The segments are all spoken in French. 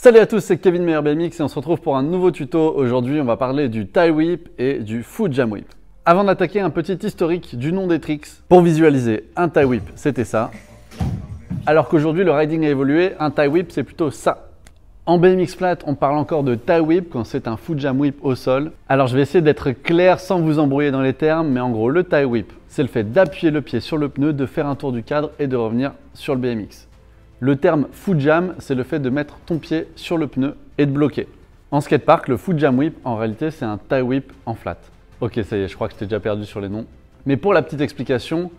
Salut à tous, c'est Kevin Meyer BMX et on se retrouve pour un nouveau tuto. Aujourd'hui, on va parler du tie whip et du foot jam whip. Avant d'attaquer, un petit historique du nom des tricks. Pour visualiser, un tie whip, c'était ça. Alors qu'aujourd'hui, le riding a évolué, un tie whip, c'est plutôt ça. En BMX flat, on parle encore de tie whip quand c'est un foot jam whip au sol. Alors je vais essayer d'être clair sans vous embrouiller dans les termes, mais en gros, le tie whip, c'est le fait d'appuyer le pied sur le pneu, de faire un tour du cadre et de revenir sur le BMX. Le terme foot jam, c'est le fait de mettre ton pied sur le pneu et de bloquer. En skatepark, le foot jam whip, en réalité, c'est un tie whip en flat. Ok, ça y est, je crois que je t'ai déjà perdu sur les noms. Mais pour la petite explication,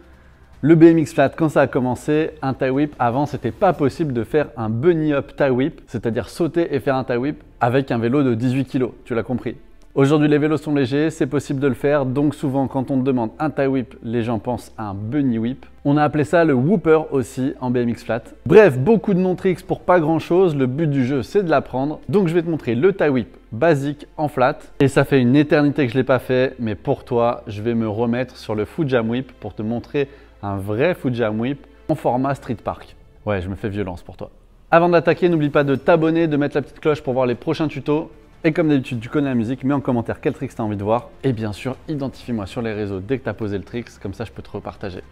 le BMX flat, quand ça a commencé, un tie whip, avant, c'était pas possible de faire un bunny up tie whip, c'est-à-dire sauter et faire un tie whip avec un vélo de 18 kg, tu l'as compris. Aujourd'hui, les vélos sont légers, c'est possible de le faire, donc souvent quand on te demande un tie whip, les gens pensent à un bunny whip. On a appelé ça le whooper aussi en BMX flat. Bref, beaucoup de non-tricks pour pas grand-chose, le but du jeu c'est de l'apprendre. Donc je vais te montrer le tie whip basique en flat. Et ça fait une éternité que je l'ai pas fait, mais pour toi, je vais me remettre sur le foot jam whip pour te montrer un vrai foot jam whip en format street park. Ouais, je me fais violence pour toi. Avant d'attaquer, n'oublie pas de t'abonner, de mettre la petite cloche pour voir les prochains tutos. Et comme d'habitude, tu connais la musique, mets en commentaire quel tricks tu as envie de voir. Et bien sûr, identifie-moi sur les réseaux dès que tu as posé le tricks, comme ça je peux te repartager.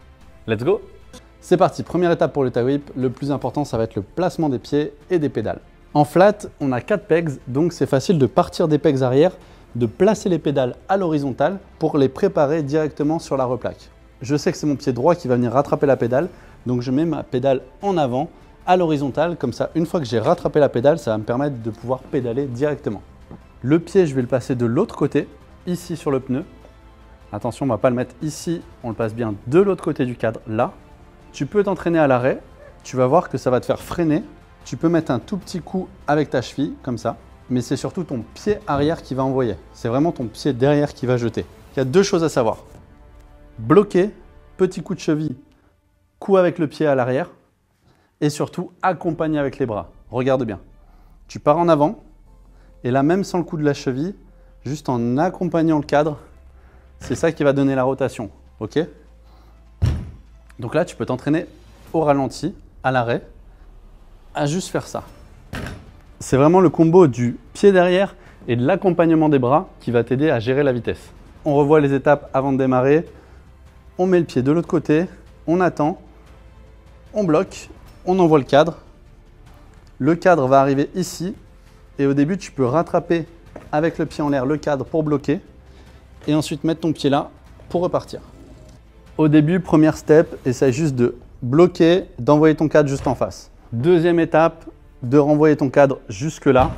Let's go! C'est parti, première étape pour le tie whip. Le plus important, ça va être le placement des pieds et des pédales. En flat, on a 4 pegs, donc c'est facile de partir des pegs arrière, de placer les pédales à l'horizontale pour les préparer directement sur la replaque. Je sais que c'est mon pied droit qui va venir rattraper la pédale, donc je mets ma pédale en avant, à l'horizontale, comme ça, une fois que j'ai rattrapé la pédale, ça va me permettre de pouvoir pédaler directement. Le pied, je vais le passer de l'autre côté, ici sur le pneu. Attention, on ne va pas le mettre ici, on le passe bien de l'autre côté du cadre, là. Tu peux t'entraîner à l'arrêt, tu vas voir que ça va te faire freiner. Tu peux mettre un tout petit coup avec ta cheville, comme ça, mais c'est surtout ton pied arrière qui va envoyer. C'est vraiment ton pied derrière qui va jeter. Il y a 2 choses à savoir. Bloquer, petit coup de cheville, coup avec le pied à l'arrière, et surtout accompagner avec les bras. Regarde bien. Tu pars en avant, et là même sans le coup de la cheville, juste en accompagnant le cadre, c'est ça qui va donner la rotation. Ok? Donc là, tu peux t'entraîner au ralenti, à l'arrêt, à juste faire ça. C'est vraiment le combo du pied derrière et de l'accompagnement des bras qui va t'aider à gérer la vitesse. On revoit les étapes avant de démarrer. On met le pied de l'autre côté, on attend, on bloque, on envoie le cadre. Le cadre va arriver ici. Et au début, tu peux rattraper avec le pied en l'air le cadre pour bloquer et ensuite mettre ton pied là pour repartir. Au début, première step, essaye juste de bloquer, d'envoyer ton cadre juste en face. Deuxième étape, de renvoyer ton cadre jusque là.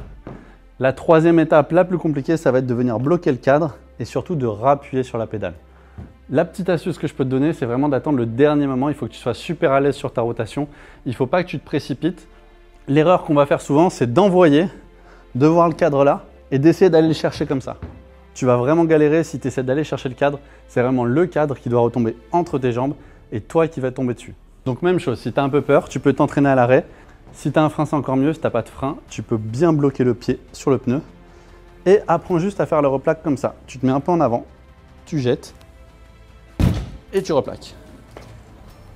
La troisième étape, la plus compliquée, ça va être de venir bloquer le cadre et surtout de rappuyer sur la pédale. La petite astuce que je peux te donner, c'est vraiment d'attendre le dernier moment. Il faut que tu sois super à l'aise sur ta rotation. Il ne faut pas que tu te précipites. L'erreur qu'on va faire souvent, c'est d'envoyer, de voir le cadre là et d'essayer d'aller le chercher comme ça. Tu vas vraiment galérer si tu essaies d'aller chercher le cadre. C'est vraiment le cadre qui doit retomber entre tes jambes et toi qui vas tomber dessus. Donc même chose, si tu as un peu peur, tu peux t'entraîner à l'arrêt. Si tu as un frein, c'est encore mieux. Si tu n'as pas de frein, tu peux bien bloquer le pied sur le pneu et apprends juste à faire le replaque comme ça. Tu te mets un peu en avant, tu jettes et tu replaques.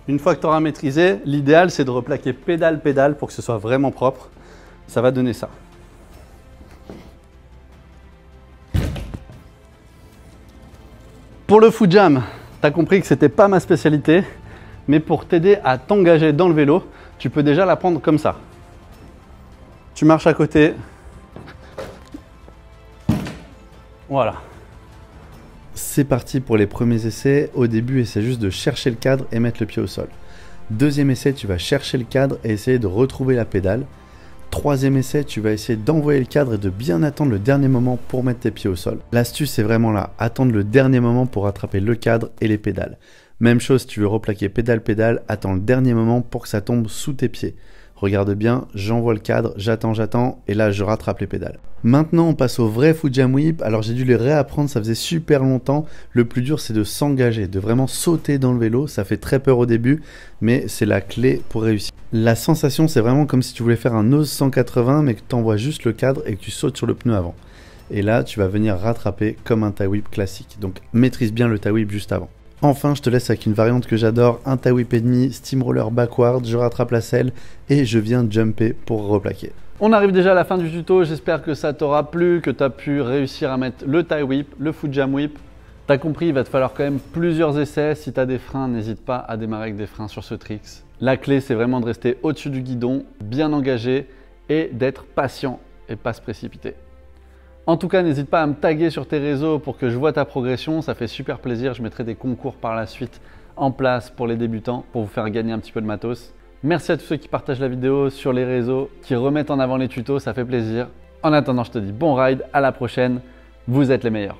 Une fois que tu auras maîtrisé, l'idéal c'est de replaquer pédale-pédale pour que ce soit vraiment propre. Ça va donner ça. Pour le foot jam, tu as compris que ce n'était pas ma spécialité, mais pour t'aider à t'engager dans le vélo, tu peux déjà l'apprendre comme ça. Tu marches à côté. Voilà. C'est parti pour les premiers essais. Au début, essaie juste de chercher le cadre et mettre le pied au sol. Deuxième essai, tu vas chercher le cadre et essayer de retrouver la pédale. Troisième essai, tu vas essayer d'envoyer le cadre et de bien attendre le dernier moment pour mettre tes pieds au sol. L'astuce, c'est vraiment là, attendre le dernier moment pour attraper le cadre et les pédales. Même chose, si tu veux replaquer pédale-pédale, attends le dernier moment pour que ça tombe sous tes pieds. Regarde bien, j'envoie le cadre, j'attends, et là je rattrape les pédales. Maintenant on passe au vrai foot jam whip. Alors j'ai dû les réapprendre, ça faisait super longtemps. Le plus dur c'est de s'engager, de vraiment sauter dans le vélo. Ça fait très peur au début, mais c'est la clé pour réussir. La sensation c'est vraiment comme si tu voulais faire un nose 180, mais que tu envoies juste le cadre et que tu sautes sur le pneu avant. Et là tu vas venir rattraper comme un tie whip classique. Donc maîtrise bien le tie whip juste avant. Enfin, je te laisse avec une variante que j'adore, un tie whip et demi, steamroller backward, je rattrape la selle et je viens jumper pour replaquer. On arrive déjà à la fin du tuto, j'espère que ça t'aura plu, que tu as pu réussir à mettre le tie whip, le foot jam whip. T'as compris, il va te falloir quand même plusieurs essais. Si tu as des freins, n'hésite pas à démarrer avec des freins sur ce tricks. La clé, c'est vraiment de rester au-dessus du guidon, bien engagé et d'être patient et pas se précipiter. En tout cas, n'hésite pas à me taguer sur tes réseaux pour que je vois ta progression. Ça fait super plaisir. Je mettrai des concours par la suite en place pour les débutants pour vous faire gagner un petit peu de matos. Merci à tous ceux qui partagent la vidéo sur les réseaux, qui remettent en avant les tutos. Ça fait plaisir. En attendant, je te dis bon ride, à la prochaine. Vous êtes les meilleurs.